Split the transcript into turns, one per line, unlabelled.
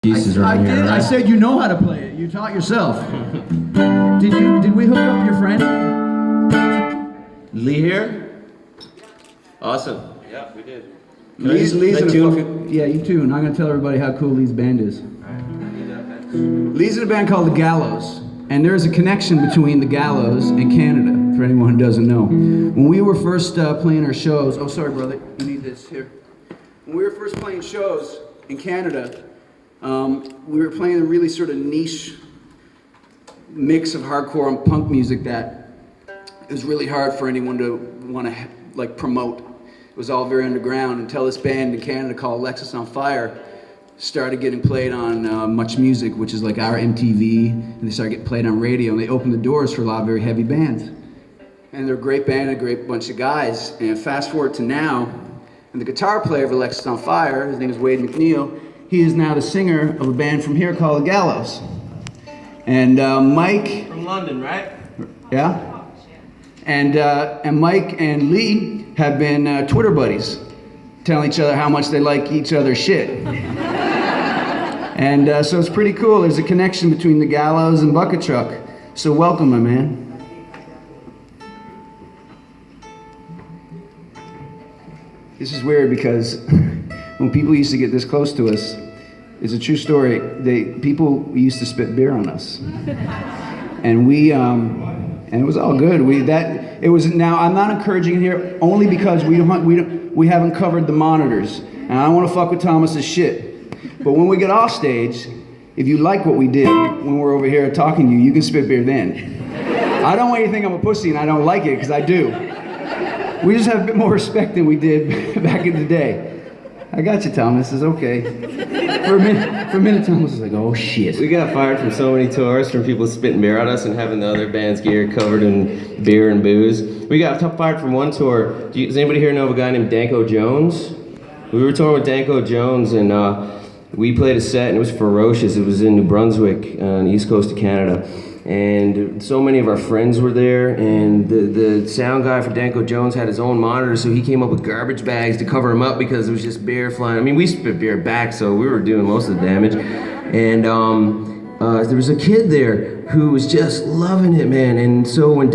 Pieces are in here,
did.
right?
I said you know how to play it. You taught yourself. Did we hook up your friend?
Lee here? Awesome. Yeah, we did.
Lee's in a
tune?
fucking, yeah, you too. And I'm gonna tell everybody how cool Lee's band is. Lee's in a band called The Gallows, and there is a connection between The Gallows and Canada. For anyone who doesn't know, when we were first playing our shows, oh sorry brother, you need this here. When we were first playing shows in Canada, we were playing a really sort of niche mix of hardcore and punk music that it was really hard for anyone to want to like promote. It was all very underground until this band in Canada called Alexisonfire started getting played on Much Music, which is like our MTV, and they started getting played on radio, and they opened the doors for a lot of very heavy bands. And they're a great band, a great bunch of guys. And fast forward to now, and the guitar player of Alexisonfire, his name is Wade McNeil, he is now the singer of a band from here called The Gallows. And Mike...
From London, right?
Yeah? And Mike and Lee have been Twitter buddies, telling each other how much they like each other's shit. And so it's pretty cool. There's a connection between The Gallows and Bucket Truck. So welcome, my man. This is weird because when people used to get this close to us, it's a true story. People used to spit beer on us, and and it was all good. Now I'm not encouraging it here only because we haven't covered the monitors, and I don't want to fuck with Thomas's shit. But when we get off stage, if you like what we did when we're over here talking to you, you can spit beer then. I don't want you to think I'm a pussy and I don't like it, because I do. We just have a bit more respect than we did back in the day. I got you, Thomas. It's okay. For a minute, Thomas was like, "Oh shit."
We got fired from so many tours from people spitting beer at us and having the other band's gear covered in beer and booze. We got fired from one tour. Does anybody here know of a guy named Danko Jones? We were touring with Danko Jones, and we played a set, and it was ferocious. It was in New Brunswick on the east coast of Canada. And so many of our friends were there, and the sound guy for Danko Jones had his own monitor, so he came up with garbage bags to cover him up because it was just beer flying. I mean, we spit beer back, so we were doing most of the damage. And there was a kid there who was just loving it, man. And so when